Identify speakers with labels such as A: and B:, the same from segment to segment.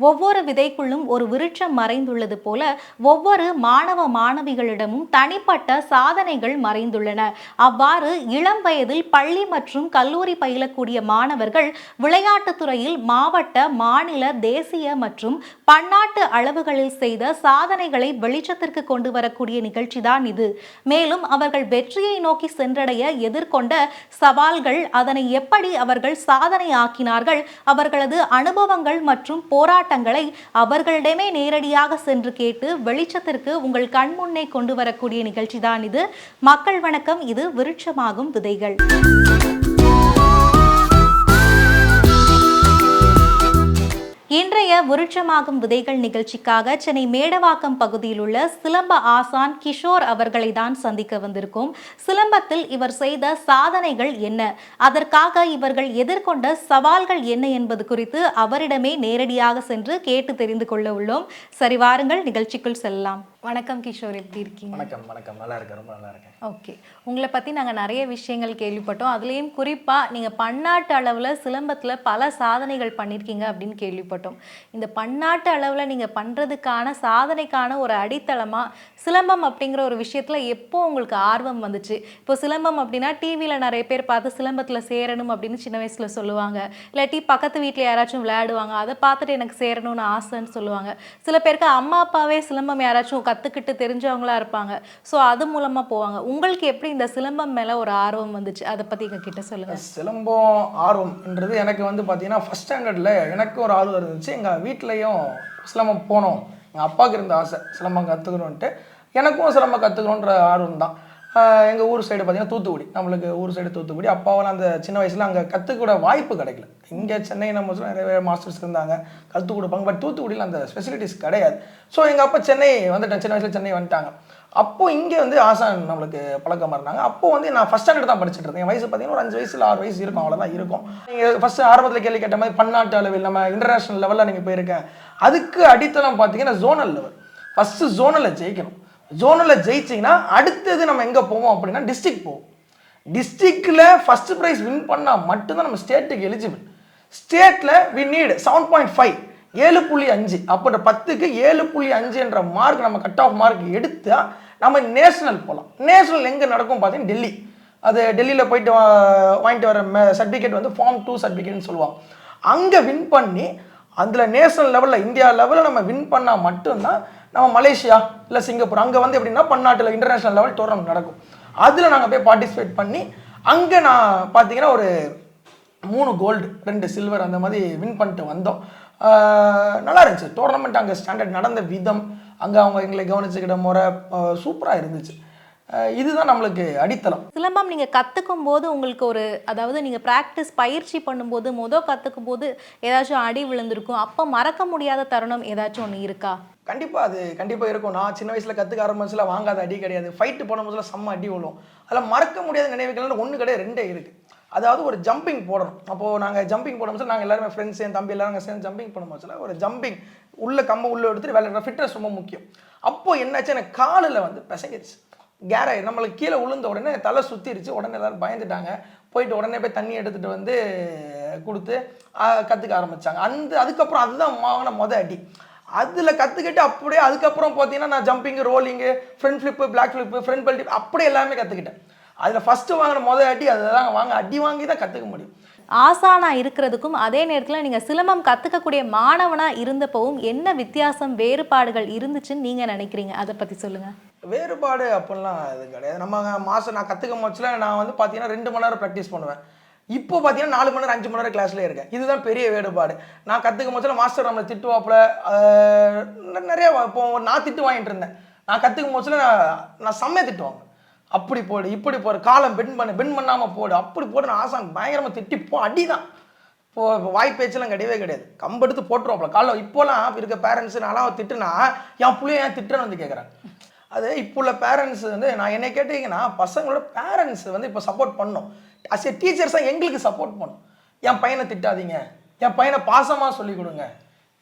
A: ஒவ்வொரு விதைக்குள்ளும் ஒரு விருட்சம் மறைந்துள்ளது போல ஒவ்வொரு மாணவ மாணவிகளிடமும் தனிப்பட்ட சாதனைகள் மறைந்துள்ளன. அவ்வாறு இளம் வயதில் பள்ளி மற்றும் கல்லூரி பயிலக்கூடிய மாணவர்கள் விளையாட்டுத் துறையில் மாவட்ட, மாநில, தேசிய மற்றும் பன்னாட்டு அளவுகளில் செய்த சாதனைகளை வெளிச்சத்திற்கு கொண்டு வரக்கூடிய நிகழ்ச்சிதான் இது. மேலும் அவர்கள் வெற்றியை நோக்கி சென்றடைய எதிர்கொண்ட சவால்கள், அதனை எப்படி அவர்கள் சாதனை ஆக்கினார்கள், அவர்களது அனுபவங்கள் மற்றும் போராட்டங்களை அவர்களிடமே நேரடியாக சென்று கேட்டு வெளிச்சத்திற்கு உங்கள் கண்முன்னே கொண்டு வரக்கூடிய நிகழ்ச்சிதான் இது. மக்கள் வணக்கம், இது விருட்சமாகும் விதைகள். இன்றைய விருட்சமாகும் விதைகள் நிகழ்ச்சிக்காக சென்னை மேடவாக்கம் பகுதியில் உள்ள சிலம்ப ஆசான் கிஷோர் அவர்களை தான் சந்திக்க வந்திருக்கோம். சிலம்பத்தில் இவர் செய்த சாதனைகள் என்ன, அதற்காக இவர்கள் எதிர்கொண்ட சவால்கள் என்ன என்பது குறித்து அவரிடமே நேரடியாக சென்று கேட்டு தெரிந்து கொள்ள உள்ளோம். சரி, வாருங்கள் நிகழ்ச்சிக்குள் செல்லலாம். வணக்கம் கிஷோர், எப்படி இருக்கீங்க?
B: வணக்கம் வணக்கம், நல்லா இருக்கேன், ரொம்ப நல்லா இருக்கேன்.
A: ஓகே, உங்களை பற்றி நாங்கள் நிறைய விஷயங்கள் கேள்விப்பட்டோம். அதுலேயும் குறிப்பாக நீங்கள் பன்னாட்டு அளவில் சிலம்பத்தில் பல சாதனைகள் பண்ணியிருக்கீங்க அப்படின்னு கேள்விப்பட்டோம். இந்த பன்னாட்டு அளவில் நீங்கள் பண்ணுறதுக்கான சாதனைக்கான ஒரு அடித்தளமாக சிலம்பம் அப்படிங்கிற ஒரு விஷயத்தில் எப்போ உங்களுக்கு ஆர்வம் வந்துச்சு? இப்போ சிலம்பம் அப்படின்னா டிவியில் நிறைய பேர் பார்த்து சிலம்பத்தில் சேரணும் அப்படின்னு சின்ன வயசில் சொல்லுவாங்க. இல்லாட்டி பக்கத்து வீட்டில் யாராச்சும் விளையாடுவாங்க, அதை பார்த்துட்டு எனக்கு சேரணும்னு ஆசைன்னு சொல்லுவாங்க. சில பேருக்கு அம்மா அப்பாவே சிலம்பம் யாராச்சும் கற்றுக்கிட்டு தெரிஞ்சவங்களா இருப்பாங்க. ஸோ அது மூலமாக போவாங்க. உங்களுக்கு எப்படி இந்த சிலம்பம் மேலே ஒரு ஆர்வம் வந்துச்சு, அதை பற்றி எங்கள் கிட்ட சொல்லுங்கள்.
B: சிலம்பம் ஆர்வம்ன்றது எனக்கு வந்து பார்த்தீங்கன்னா ஃபஸ்ட் ஸ்டாண்டர்டில் எனக்கு ஒரு ஆர்வம் இருந்துச்சு. எங்கள் வீட்லேயும் சிலம்பம் போனோம், எங்கள் அப்பாவுக்கு இருந்த ஆசை சிலம்பம் கற்றுக்கணுன்ட்டு. எனக்கும் சிலம்பம் கற்றுக்கணுன்ற ஆர்வம் தான். எங்கள் ஊர் சைடு பார்த்தீங்கன்னா தூத்துக்குடி, நம்மளுக்கு ஊர் சைடு தூத்துக்குடி. அப்பாவெல்லாம் அந்த சின்ன வயசில் அங்கே கற்றுக்கூட வாய்ப்பு கிடைக்கல. இங்கே சென்னை நம்ம நிறைய மாஸ்டர்ஸ் இருந்தாங்க, கற்றுக் கொடுப்பாங்க. பட் தூத்துக்குடியில் அந்த ஃபெசிலிட்டிஸ் கிடையாது. ஸோ எங்கள் அப்பா சென்னை வந்துட்டேன், சின்ன வயசில் சென்னை வந்துட்டாங்க. அப்போது இங்கே வந்து ஆசான் நம்மளுக்கு பழக்கமாக இருந்தாங்க. அப்போது வந்து நான் ஃபஸ்ட் ஸ்டாண்டர்ட் தான் படிச்சுட்டு இருந்தேன். என் வயசு பார்த்தீங்கன்னா ஒரு 5 வயசில் 6 வயசு இருக்கும், அவ்வளோதான் இருக்கும். நீங்கள் ஃபஸ்ட்டு ஆரம்பத்தில் கேள்வி கேட்ட மாதிரி பன்னாட்டு அளவில் நம்ம இன்டர்நேஷ்னல் லெவலில் நீங்கள் போயிருக்கேன். அதுக்கு அடித்தளம் பார்த்தீங்கன்னா ஜோனல் லெவல். ஃபஸ்ட்டு ஜோனலில் ஜெயிக்கணும். ஜோனலில் ஜெயிச்சிங்கன்னா அடுத்தது நம்ம எங்கே போவோம் அப்படின்னா டிஸ்ட்ரிக்ட் போவோம். டிஸ்ட்ரிக்டில் ஃபஸ்ட்டு ப்ரைஸ் வின் பண்ணால் மட்டும்தான் நம்ம ஸ்டேட்டுக்கு எலிஜிபிள். ஸ்டேட்டில் வி நீட் 7.5, 7.5. அப்போ 10க்கு 7.5 என்ற மார்க் நம்ம கட் ஆஃப் மார்க் எடுத்தால் நம்ம நேஷனல் போகலாம். நேஷனல் எங்கே நடக்கும் பார்த்தீங்கன்னா டெல்லி. அது டெல்லியில் போயிட்டு வாங்கிட்டு வர சர்டிஃபிகேட் வந்து ஃபார்ம் 2 சர்டிஃபிகேட்னு சொல்லுவாங்க. அங்கே வின் பண்ணி அதில் நேஷனல் லெவலில் இந்தியா லெவலில் நம்ம வின் பண்ணால் மட்டும்தான் நம்ம மலேசியா இல்லை சிங்கப்பூர் அங்கே வந்து எப்படின்னா பன்னாட்டில் இன்டர்நேஷ்னல் லெவல் டோர்னமெண்ட் நடக்கும். அதில் நாங்கள் போய் பார்ட்டிசிபேட் பண்ணி அங்கே நான் பார்த்தீங்கன்னா ஒரு 3 கோல்டு 2 சில்வர் அந்த மாதிரி வின் பண்ணிட்டு வந்தோம். நல்லா இருந்துச்சு டோர்னமெண்ட். அங்கே ஸ்டாண்டர்ட் நடந்த விதம், அங்கே அவங்க எங்களை கவனிச்சுக்கிட்ட முறை சூப்பராக இருந்துச்சு. இதுதான் நம்மளுக்கு அடித்தளம்.
A: சிலம்பம் நீங்கள் கற்றுக்கும் போது உங்களுக்கு ஒரு, அதாவது நீங்கள் ப்ராக்டிஸ் பயிற்சி பண்ணும்போது கற்றுக்கும் போது ஏதாச்சும் அடி விழுந்திருக்கும், அப்போ மறக்க முடியாத தருணம் ஏதாச்சும் ஒன்று இருக்கா?
B: கண்டிப்பாக அது கண்டிப்பாக இருக்கும். நான் சின்ன வயசில் கற்றுக்க ஆரம்பிச்சில் வாங்காத அடி கிடையாது. ஃபைட்டு போடும்போதுல செம்ம அடி விழும். அதில் மறக்க முடியாத நினைவுகள்னு ஒன்று கிடையாது, 2 இருக்குது. அதாவது ஒரு ஜம்பிங் போடணும். அப்போது நாங்கள் ஜம்பிங் போடும்போது நாங்கள் எல்லாருமே ஃப்ரெண்ட்ஸ், என் தம்பி எல்லாரும் சேர்ந்து ஜம்பிங் பண்ணும்போது ஒரு ஜம்பிங் கம்பை உள்ளே எடுத்துகிட்டு விளையாடுற ஃபிட்னஸ் ரொம்ப முக்கியம். அப்போது என்னாச்சு, எனக்கு காலில் வந்து பிசங்கிடுச்சு. கேரை நம்மளுக்கு கீழே விழுந்த உடனே தலை சுற்றிருச்சு. உடனே எல்லோரும் பயந்துட்டாங்க. போயிட்டு உடனே போய் தண்ணி எடுத்துகிட்டு வந்து கொடுத்து கற்றுக்க ஆரம்பித்தாங்க. அதுக்கப்புறம் அதுதான் வாங்கின அடி. அதில் கற்றுக்கிட்டு அப்படியே அதுக்கப்புறம் பார்த்தீங்கன்னா நான் jumping, rolling, front flip, back flip, front belt அப்படியே எல்லாமே கற்றுக்கிட்டேன். அதில் ஃபஸ்ட்டு வாங்கின அடி அதுதான். அடி வாங்கி தான் கற்றுக்க முடியும்.
A: ஆசானாக இருக்கிறதுக்கும் அதே நேரத்தில் நீங்கள் சிலம்பம் கற்றுக்கக்கூடிய மாணவனாக இருந்தப்பவும் என்ன வித்தியாசம், வேறுபாடுகள் இருந்துச்சுன்னு நீங்கள் நினைக்கிறீங்க? அதை பற்றி சொல்லுங்கள்.
B: வேறுபாடு அப்படிலாம் இது கிடையாது. நம்ம நான் கற்றுக்க முச்சில் நான் வந்து பார்த்தீங்கன்னா 2 மணி நேரம் ப்ராக்டிஸ் பண்ணுவேன். இப்போ பார்த்தீங்கன்னா 4 மணி நேரம் 5 மணி நேரம் கிளாஸ்லேயே இருக்கேன். இதுதான் பெரிய வேறுபாடு. நான் கற்றுக்க முச்சில் மாஸ்டர் நம்மளை திட்டுவாப்புல நிறைய. இப்போ நான் திட்டு வாங்கிட்டு இருந்தேன். நான் கற்றுக்க முச்சில் நான் செம்மையாக திட்டுவாங்க. அப்படி போடு, இப்படி போடு, காலம் பெண்ட் பண்ணாமல் போடு, அப்படி போடு. நான் ஆசான் பயங்கரமாக திட்டி அடி தான். இப்போது வாய்ப்பேச்செல்லாம் கிடையாது. கம்பெடுத்து போட்டுருவாப்புல காலைல. இப்போலாம் இருக்க பேரண்ட்ஸு நான்லாம் திட்டுனா என் பிள்ளைய ஏன் திட்டுறேன்னு வந்து கேட்குறாங்க. அது இப்போ உள்ள பேரண்ட்ஸ் வந்து நான் என்னை கேட்டிங்கன்னா பசங்களோட பேரண்ட்ஸ் வந்து இப்போ சப்போர்ட் பண்ணணும். அஸ் ஏ டீச்சர்ஸாக எங்களுக்கு சப்போர்ட் பண்ணணும். என் பையனை திட்டாதீங்க, என் பையனை பாசமாக சொல்லிக் கொடுங்க,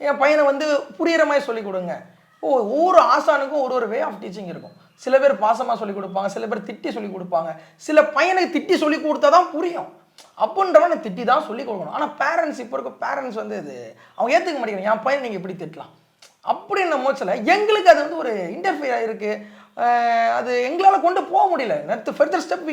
B: என் பையனை வந்து புரிகிற மாதிரி சொல்லிக் கொடுங்க. ஒவ்வொரு ஆசானுக்கும் ஒரு வே ஆஃப் டீச்சிங் இருக்கும். சில பேர் பாசமாக சொல்லிக் கொடுப்பாங்க, சில பேர் திட்டி சொல்லிக் கொடுப்பாங்க. சில பையனுக்கு திட்டி சொல்லிக் கொடுத்தா தான் புரியும். அப்படின்றவன் திட்டி தான் சொல்லி கொடுக்கணும். ஆனால் பேரண்ட்ஸ் இப்போ இருக்க பேரண்ட்ஸ் வந்து இது அவங்க ஏற்றுக்க மாட்டேங்கிறாங்க. என் பையன் நீங்கள் இப்படி திட்டலாம் அப்படின்ற மோச்சில் எங்களுக்கு அது வந்து ஒரு இன்டர்ஃபியர் ஆகிருக்கு. அது எங்களால் கொண்டு போக முடியல. நெக்ஸ்ட் ஃபர்தர் ஸ்டெப்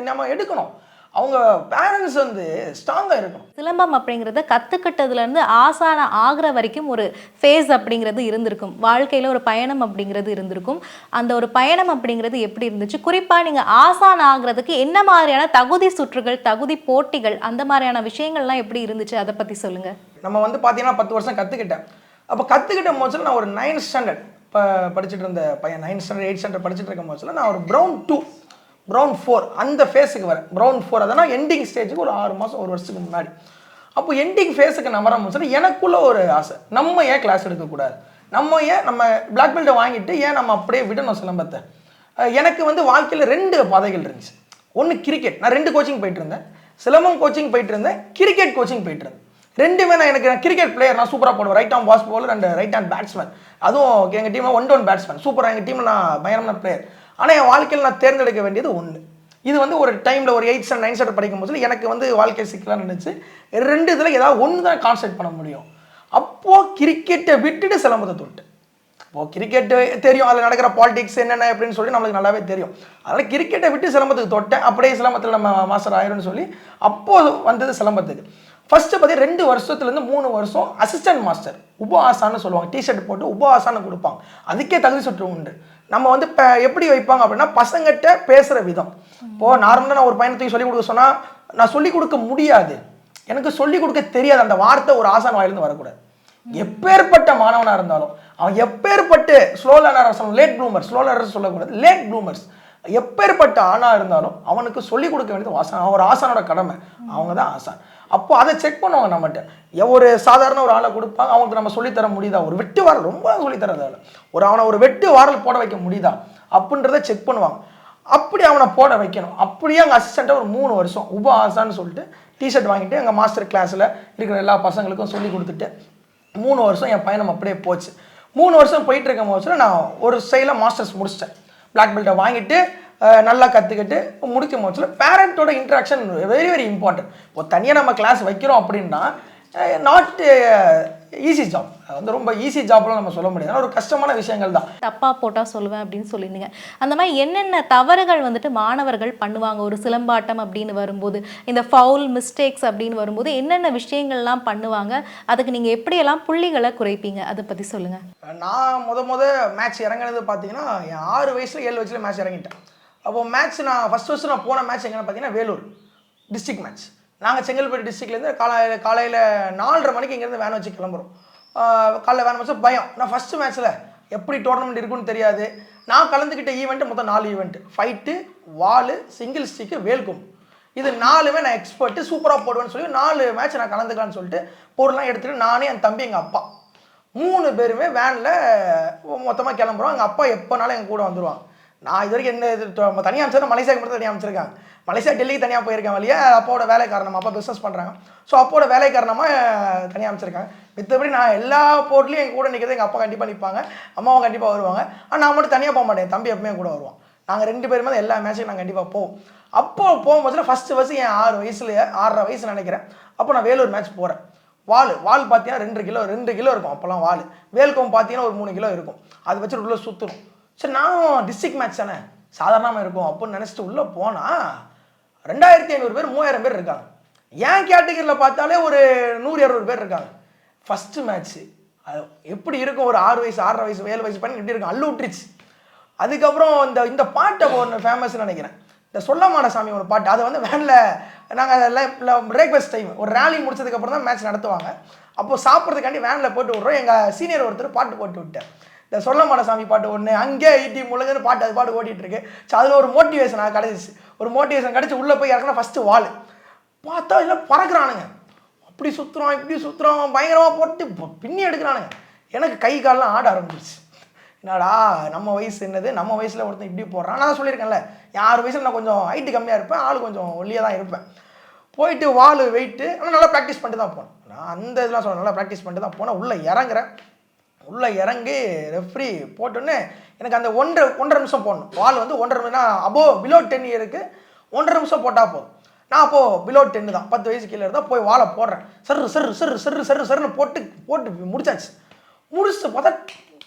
B: நம்ம எடுக்கணும். அவங்க பேரண்ட்ஸ் வந்து ஸ்ட்ராங்காக இருக்கணும்.
A: சிலம்பம் அப்படிங்கிறத கற்றுக்கிட்டதுலேருந்து ஆசான ஆகிற வரைக்கும் ஒரு ஃபேஸ் அப்படிங்கிறது இருந்திருக்கும். வாழ்க்கையில் ஒரு பயணம் அப்படிங்கிறது இருந்திருக்கும். அந்த ஒரு பயணம் அப்படிங்கிறது எப்படி இருந்துச்சு? குறிப்பாக நீங்கள் ஆசான் ஆகிறதுக்கு என்ன மாதிரியான தகுதி சுற்றுகள், தகுதி போட்டிகள், அந்த மாதிரியான விஷயங்கள்லாம் எப்படி இருந்துச்சு? அதை பற்றி சொல்லுங்கள்.
B: நம்ம வந்து பார்த்தீங்கன்னா 10 வருஷம் கற்றுக்கிட்டேன். அப்போ கற்றுக்கிட்ட மோச்சில் நான் ஒரு 9th ஸ்டாண்டர்ட் இப்போ படிச்சுட்டு இருந்த பையன், 9th ஸ்டாண்டர்ட் 8th ஸ்டாண்டர்ட் படிச்சுட்டு இருக்க மோச்சில் நான் ஒரு ப்ரௌன் 2 ப்ரௌன் 4 அந்த ஃபேஸுக்கு வரேன். ப்ரௌன் 4 அதனால் எண்டிங் ஸ்டேஜுக்கு ஒரு 6 மாதம் 1 வருஷத்துக்கு முன்னாடி. அப்போ எண்டிங் ஃபேஸுக்கு நான் வர முடிச்சு எனக்குள்ள ஒரு ஆசை, நம்ம ஏன் கிளாஸ் எடுக்கக்கூடாது, நம்ம பிளாக் பெல்ட்டை வாங்கிட்டு ஏன் நம்ம அப்படியே விடணும் சிலம்பத்தை. எனக்கு வந்து வாழ்க்கையில் 2 பாதைகள் இருந்துச்சு. ஒன்று கிரிக்கெட், நான் 2 கோச்சிங் போயிட்டு இருந்தேன். சிலம்பம் கோச்சிங் போயிட்டு இருந்தேன், கிரிக்கெட் கோச்சிங் போயிட்டு இருந்தேன். 2மே நான் கிரிக்கெட் பிளேயர், நான் சூப்பராக போடுவேன். ரைட் ஆம் pass bowler and right hand batsman. அதுவும் எங்கள் டீமில் 1-1 பேட்ஸ்மேன். சூப்பராக எங்கள் டீமில் நான் பயங்கரமான பிளேயர். ஆனால் என் வாழ்க்கையில் நான் தேர்ந்தெடுக்க வேண்டியது ஒன்று. இது வந்து ஒரு டைமில் ஒரு 8th ஸ்டாண்டர்ட் 9th ஸ்டாண்டர்ட் படிக்கும் போது எனக்கு வந்து வாழ்க்கை சிக்கலாம் நினச்சி 2 இதில் ஏதாவது ஒன்று தான் கான்சென்ட்ரேட் பண்ண முடியும். அப்போது கிரிக்கெட்டை விட்டுட்டு சிலம்பத்தை தொட்டு. இப்போது கிரிக்கெட்டு தெரியும், அதில் நடக்கிற பாலிடிக்ஸ் என்னென்ன அப்படின்னு சொல்லி நம்மளுக்கு நல்லாவே தெரியும். அதனால் கிரிக்கெட்டை விட்டு சிலம்பத்துக்கு தொட்டேன். அப்படியே சிலம்பத்தில் நம்ம மாஸ்டர் ஆயிரும்னு சொல்லி அப்போது வந்தது சிலம்பத்துக்கு. ஃபஸ்ட்டு பார்த்தீங்கன்னா 2 வருஷத்துலேருந்து 3 வருஷம் அசிஸ்டன்ட் மாஸ்டர் உப ஆசான்னு சொல்லுவாங்க. டிஷர்ட் போட்டு உப ஆசான்னு கொடுப்பாங்க. அதுக்கே தகுதி சுற்று உண்டு. நம்ம வந்து இப்போ எப்படி வைப்பாங்க அப்படின்னா பசங்கிட்ட பேசுகிற விதம். இப்போது நார்மலாக நான் ஒரு பையனத்துக்கு சொல்லிக் கொடுக்க சொன்னால் நான் சொல்லிக் கொடுக்க முடியாது, எனக்கு சொல்லிக் கொடுக்க தெரியாது. அந்த வார்த்தை ஒரு ஆசான் வாயிலிருந்து வரக்கூடாது. எப்பேற்பட்ட மாணவனாக இருந்தாலும் அவன் எப்பேற்பட்டு slow learner, late bloomers, slow learners சொல்லக்கூடாது, லேட் ப்ளூமர்ஸ், எப்பேற்பட்ட ஆணாக இருந்தாலும் அவனுக்கு சொல்லிக் கொடுக்க வேண்டியது ஆசான். ஒரு ஆசானோட கடமை. அவங்க தான் ஆசான். அப்போ அதை செக் பண்ணுவாங்க நம்மகிட்ட. ஒரு சாதாரண ஒரு ஆளை கொடுப்பாங்க, அவங்களுக்கு நம்ம சொல்லித்தர முடியுதா, ஒரு வெட்டு வாரல் ரொம்ப சொல்லித்தரதால அவனை ஒரு வெட்டு வாரல் போட வைக்க முடியுதா அப்படின்றத செக் பண்ணுவாங்க. அப்படி அவனை போட வைக்கணும். அப்படியே அங்கே அசிஸ்டண்ட்டாக ஒரு 3 வருஷம் உப ஆசான்னு சொல்லிட்டு டிஷர்ட் வாங்கிட்டு எங்கள் மாஸ்டர் கிளாஸில் இருக்கிற எல்லா பசங்களுக்கும் சொல்லி கொடுத்துட்டு 3 வருஷம் என் பயணம் அப்படியே போச்சு. 3 வருஷம் போயிட்டு இருக்கும் போது நான் ஒரு சைடில் மாஸ்டர்ஸ் முடிச்சிட்டேன். பிளாக் பெல்ட்டை வாங்கிட்டு நல்லா கற்றுக்கிட்டு முடிக்கும் போது பேரண்ட்டோட இன்ட்ராக்ஷன் வெரி வெரி இம்பார்ட்டன்ட். இப்போ தனியாக நம்ம கிளாஸ் வைக்கிறோம் அப்படின்னா நாட் ஈஸி ஜாப். வந்து ரொம்ப ஈஸி ஜாப்லாம் நம்ம சொல்ல முடியாது, ஒரு கஷ்டமான விஷயங்கள் தான்.
A: தப்பாக போட்டால் சொல்லுவேன் அப்படின்னு சொல்லியிருந்தீங்க. அந்த மாதிரி என்னென்ன தவறுகள் வந்துட்டு மாணவர்கள் பண்ணுவாங்க ஒரு சிலம்பாட்டம் அப்படின்னு வரும்போது, இந்த ஃபவுல் மிஸ்டேக்ஸ் அப்படின்னு வரும்போது என்னென்ன விஷயங்கள்லாம் பண்ணுவாங்க, அதுக்கு நீங்கள் எப்படியெல்லாம் புள்ளிகளை குறைப்பீங்க, அதை பற்றி சொல்லுங்கள்.
B: நான் முத மேட்ச் இறங்கினது பார்த்தீங்கன்னா என் 6 வயசில் 7 வயசில் மேட்ச் இறங்கிட்டேன். அப்போது மேட்ச் நான் ஃபஸ்ட்டு நான் போன மேட்ச் எங்கன்னு பார்த்தீங்கன்னா வேலூர் டிஸ்ட்ரிக்ட் மேட்ச். நாங்கள் செங்கல்பட்டு டிஸ்ட்ரிக்ட்லேருந்து காலையில் 4:30 மணிக்கு இங்கேருந்து வேன் வச்சு கிளம்புறோம். காலையில் வேன் வச்சு பயம். நான் ஃபஸ்ட்டு மேட்ச்சில் எப்படி டோர்னமெண்ட் இருக்குன்னு தெரியாது. நான் கலந்துக்கிட்ட ஈவெண்ட்டு மொத்தம் 4 ஈவெண்ட்டு, ஃபைட்டு, வாலு, சிங்கிள் ஸ்டிக்கு, வேல்கும். இது 4மே நான் எக்ஸ்பர்ட்டு, சூப்பராக போடுவேன்னு சொல்லி 4 மேட்ச் நான் கலந்துக்கலான்னு சொல்லிட்டு பொருள்லாம் எடுத்துகிட்டு நானே என் தம்பி எங்கள் அப்பா 3 பேருமே வேனில் மொத்தமாக கிளம்புறோம். எங்கள் அப்பா எப்போனாலும் எங்கள் கூட வந்துடுவாங்க. நான் இது வரைக்கும் எந்த தனியாக அமைச்சர் மலேசியாவுக்கு மட்டும் தனியாக அமைச்சிருக்காங்க. மலேசியா டெல்லிக்கு தனியாக போயிருக்கேன் வழியா. அப்பாவோட வேலை காரணமாக, அப்பா பிஸ்னஸ் பண்ணுறாங்க. ஸோ அப்போட வேலை காரணமாக தனியாக அமைச்சிருக்காங்க. மித்தபடி நான் எல்லா போர்ட்லேயும் எங்கள் கூட நிற்கிறது எங்கள் அப்பா கண்டிப்பாக நிற்பாங்க, அம்மாவும் கண்டிப்பாக வருவாங்க. ஆனால் நான் மட்டும் தனியாக போக மாட்டேன், தம்பி எப்பவுமே கூட வருவான். நாங்கள் 2 பேருமே எல்லா மேட்சுக்கும் நாங்கள் கண்டிப்பாக போவோம். அப்போது போகும்போது ஃபஸ்ட்டு என் 6 வயசு நினைக்கிறேன். அப்போ நான் வேலூர் மேட்ச் போகிறேன். வால் பார்த்தீங்கன்னா 2 கிலோ இருக்கும் அப்போல்லாம் வால். வேல்கம் பார்த்தீங்கன்னா ஒரு 3 கிலோ இருக்கும். அது வச்சு உள்ளே சுற்றணும். சரி நானும் டிஸ்ட்ரிக்ட் மேட்ச் தானே சாதாரணமாக இருக்கும் அப்படின்னு நினச்சிட்டு உள்ளே போனால் 2500 பேர் 3000 பேர் இருக்காங்க. ஏன் கேட்டகரியில் பார்த்தாலே ஒரு 100-200 பேர் இருக்காங்க. ஃபஸ்ட்டு மேட்ச்சு அது எப்படி இருக்கும், ஒரு 6 வயசு 6.5 வயசு 7 வயசு பண்ணி எப்படி இருக்கும், அல்லு விட்டுருச்சு. அதுக்கப்புறம் இந்த பாட்டை ஒன்று ஃபேமஸ்ன்னு நினைக்கிறேன், இந்த சொல்லமான சாமி ஒரு பாட்டு. அதை வந்து வேனில் நாங்கள் பிரேக்ஃபாஸ்ட் டைம் ஒரு ரேலி முடிச்சதுக்கப்புறம் தான் மேட்ச் நடத்துவாங்க. அப்போது சாப்பிட்றதுக்காண்டி வேனில் போட்டு விட்றோம். எங்கள் சீனியர் ஒருத்தர் பாட்டு போட்டு விட்டேன், இந்த சொல்லமான சாமி பாட்டு ஒன்று, அங்கே ஈட்டி முழுங்குன்னு பாட்டு, அது பாட்டு ஓட்டிகிட்டு இருக்கு. ஸோ அதில் ஒரு மோட்டிவேஷன் கிடச்சிச்சு. ஒரு மோட்டிவேஷன் கிடச்சி உள்ளே போய் இறக்குனா ஃபஸ்ட்டு வால் பார்த்தா இல்லை பறக்குறானுங்க, அப்படி சுற்றுறோம் இப்படி சுற்றுறோம், பயங்கரமாக போட்டு பின்னி எடுக்கிறானுங்க. எனக்கு கை காலெலாம் ஆட ஆரம்பிச்சிருச்சு. என்னடா நம்ம வயசு என்னது, நம்ம வயசில் ஒருத்தன் இப்படி போடுறான். நான் சொல்லியிருக்கேன்ல என் 6 வயசில் நான் கொஞ்சம் ஹைட்டு கம்மியாக இருப்பேன், ஆள் கொஞ்சம் ஒல்லியாக தான் இருப்பேன். போயிட்டு வால் வெயிட்டு ஆனால் நல்லா ப்ராக்டிஸ் பண்ணிட்டு தான் போனேன். நான் அந்த இதெல்லாம் சொல்ல நல்லா ப்ராக்டிஸ் பண்ணிட்டு தான் போனேன். உள்ளே இறங்குறேன். உள்ளே இறங்கி ரெஃப்ரி போட்டோன்னே எனக்கு அந்த 1.5 நிமிஷம் போடணும். வால் வந்து 1.5 நிமிஷம், பிலோ 10 இயருக்கு 1.5 நிமிஷம் போட்டால் போதும். நான் அப்போது பிலோ 10 தான், 10 வயசு கீழே இருந்தால் போய் வாழை போடுறேன். சர்ன்னு போட்டு முடிச்சாச்சு. முடிச்சுட்டு பார்த்தா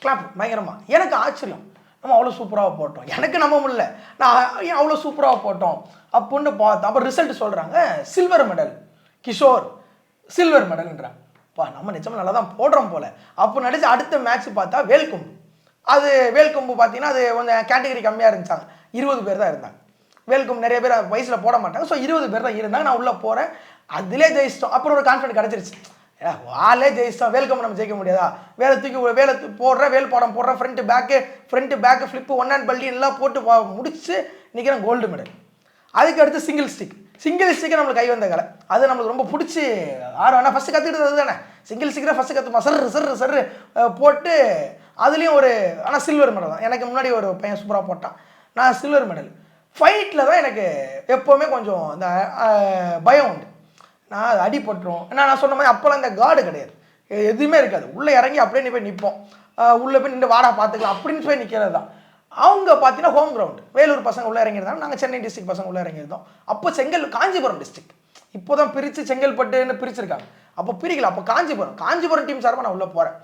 B: கிளாப் பயங்கரமாக. எனக்கு ஆச்சரியம், நம்ம அவ்வளோ சூப்பராக போட்டோம், எனக்கு நம்ப முடியல, நான் ஏன் அவ்வளோ சூப்பராக போட்டோம் அப்படின்னு பார்த்தோம். அப்போ ரிசல்ட் சொல்கிறாங்க சில்வர் மெடல் கிஷோர், சில்வர் மெடல்ன்றாங்க. நம்ம நிச்சயமாக நல்லா தான் போடுறோம் போல். அப்போ நடிச்சு அடுத்த மேட்ச் பார்த்தா வேல்கொம்பு. அது வேல்கொம்பு பார்த்தீங்கன்னா அது கொஞ்சம் கேட்டகரி கம்மியாக இருந்துச்சாங்க, 20 பேர் தான் இருந்தாங்க. வேல்கொம்பு நிறைய பேர் வயசில் போட மாட்டாங்க, ஸோ 20 பேர் தான் இருந்தாங்க. நான் உள்ளே போகிறேன், அதிலே ஜெயிச்சிட்டோம். அப்புறம் ஒரு கான்ஃபிடென்ட் கிடச்சிருச்சு, வாலே ஜெயிச்சிட்டோம், வேல்கொம்பு நம்ம ஜெயிக்க முடியாதா, வேலை போடுறேன், வேல் பாடம் போடுறேன், ஃப்ரண்ட்டு பேக்கு ஃப்ளிப்பு 1 ஹேண்ட் பல்டி எல்லாம் போட்டு முடிச்சு நிற்கிறேன், கோல்டு மெடல். அதுக்கு அடுத்து சிங்கிள் ஸ்டிக்கு நம்மளுக்கு கை வந்த கலை, அது நம்மளுக்கு ரொம்ப பிடிச்சி ஆனால் ஃபஸ்ட்டு கற்றுக்கிட்டது தானே. சிங்கிள் ஸ்டிக் தான் ஃபஸ்ட்டு கற்றுமா, சர்ரு போட்டு அதுலேயும் ஒரு, ஆனால் சில்வர் மெடல் தான். எனக்கு முன்னாடி ஒரு பையன் சூப்பராக போட்டான், நான் சில்வர் மெடல். ஃபைட்டில் தான் எனக்கு எப்போவுமே கொஞ்சம் இந்த பயம் உண்டு, நான் அது அடிபட்டுரும். நான் சொன்ன மாதிரி அப்போல்லாம் இந்த கார்டு கிடையாது, எதுவுமே இருக்காது. உள்ளே இறங்கி அப்படியே நீ போய் நிற்போம், உள்ளே போய் நின்று வாடா பார்த்துக்கலாம் அப்படின்னு போய் நிற்கிறது தான். அவங்க பார்த்தீங்கன்னா ஹோம் கிரவுண்டு, வேலூர் பசங்க உள்ளே இறங்கியிருந்தாங்க, நாங்கள் சென்னை டிஸ்ட்ரிக்ட் பசங்க உள்ளே இறங்கியிருந்தோம். அப்போ காஞ்சிபுரம் டிஸ்ட்ரிக்ட், இப்போ தான் பிரித்து செங்கல்பட்டுன்னு பிரிச்சிருக்காங்க, அப்போ பிரிக்கல. அப்போ காஞ்சிபுரம் டீம் சார்பாக நான் உள்ளே போகிறேன்.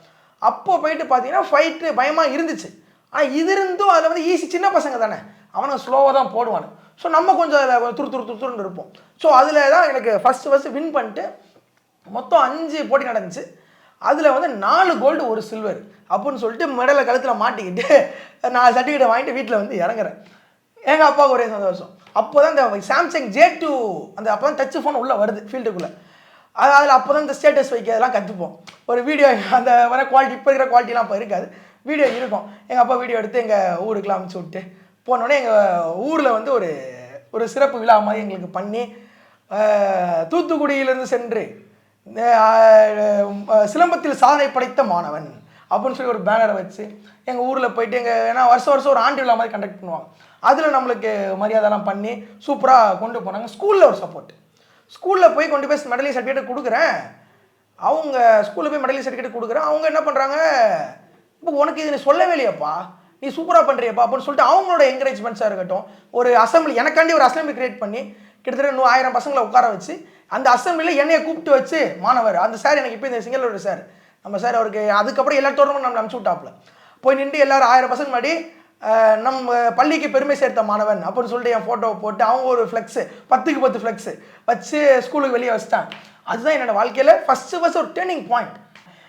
B: அப்போ போயிட்டு பார்த்தீங்கன்னா ஃபைட்டு பயமாக இருந்துச்சு. ஆனால் இது இருந்தும் அதில் வந்து ஈஸி, சின்ன பசங்க தானே, அவனை ஸ்லோவாக தான் போடுவானு. ஸோ நம்ம கொஞ்சம் அதில் துருன்னு இருப்போம். ஸோ அதில் தான் எனக்கு ஃபஸ்ட்டு வின் பண்ணிட்டு மொத்தம் 5 போட்டி நடந்துச்சு. அதில் வந்து 4 கோல்டு 1 சில்வர் அப்படின்னு சொல்லிட்டு மெடலை கழுத்தில் மாட்டிக்கிட்டு நான் சர்டிஃபிகேட்டை வாங்கிட்டு வீட்டில் வந்து இறங்குறேன். எங்கள் அப்பாவுக்கு ஒரே சந்தோஷம். அப்போ தான் இந்த சாம்சங் J2 அந்த அப்போ தான் டச் ஃபோன் உள்ளே வருது ஃபீல்டுக்குள்ளே. அதில் அப்போ தான் இந்த ஸ்டேட்டஸ் வைக்கிறதெல்லாம் கற்றுப்போம். ஒரு வீடியோ அந்த வர குவாலிட்டி, இப்போ இருக்கிற குவாலிட்டிலாம் இப்போ இருக்காது, வீடியோ இருக்கும். எங்கள் அப்பா வீடியோ எடுத்து எங்கள் ஊருக்குலாம் அனுப்பிச்சி விட்டு போனோடனே எங்கள் ஊரில் வந்து ஒரு சிறப்பு விழா மாதிரி எங்களுக்கு பண்ணி, தூத்துக்குடியிலிருந்து சென்று சிலம்பத்தில் சாதனை படைத்த மாணவன் அப்படின்னு சொல்லி ஒரு பேனரை வச்சு எங்கள் ஊரில் போயிட்டு ஏன்னா வருஷம் ஒரு ஆண்டு விழா மாதிரி கண்டக்ட் பண்ணுவாங்க, அதில் நம்மளுக்கு மரியாதைலாம் பண்ணி சூப்பராக கொண்டு போனாங்க. ஸ்கூலில் ஒரு சப்போர்ட், ஸ்கூலில் போய் கொண்டு போய் மெடலி சர்டிஃபிகேட் கொடுக்குறேன். அவங்க ஸ்கூலில் போய் மெடலி சர்டிஃபிகேட் கொடுக்குறேன். அவங்க என்ன பண்ணுறாங்க, இப்போ உனக்கு இது நீ சொல்லவே இல்லையாப்பா, நீ சூப்பராக பண்ணுறியப்பா அப்படின்னு சொல்லிட்டு அவங்களோட என்கரேஜ்மெண்ட்ஸாக இருக்கட்டும். ஒரு அசம்பிளி, எனக்காண்டி ஒரு அசம்பிளி கிரியேட் பண்ணி கிட்டத்தட்ட 1000 பசங்களை உட்கார வச்சு அந்த அசம்பிளியில் என்னையை கூப்பிட்டு வச்சு, மாணவர் அந்த சார் எனக்கு இப்போ இந்த சிங்களோட சார், நம்ம சார் அவருக்கு அதுக்கப்புறம் எல்லா டோர்னமெண்ட் நம்ம அனுப்பிச்சு விட்டாப்புல போய் நின்று எல்லாரும் 1000 பசங்க முன்னாடி நம்ம பள்ளிக்கு பெருமை சேர்த்த மாணவன் அப்படின்னு சொல்லிட்டு என் ஃபோட்டோவை போட்டு அவங்க ஒரு ஃப்ளெக்ஸு 10க்கு 10 ஃப்ளெக்ஸு வச்சு ஸ்கூலுக்கு வெளியே வச்சுட்டாங்க. அதுதான் என்னோடய வாழ்க்கையில் ஃபஸ்ட்டு ஒரு டேர்னிங் பாயிண்ட்.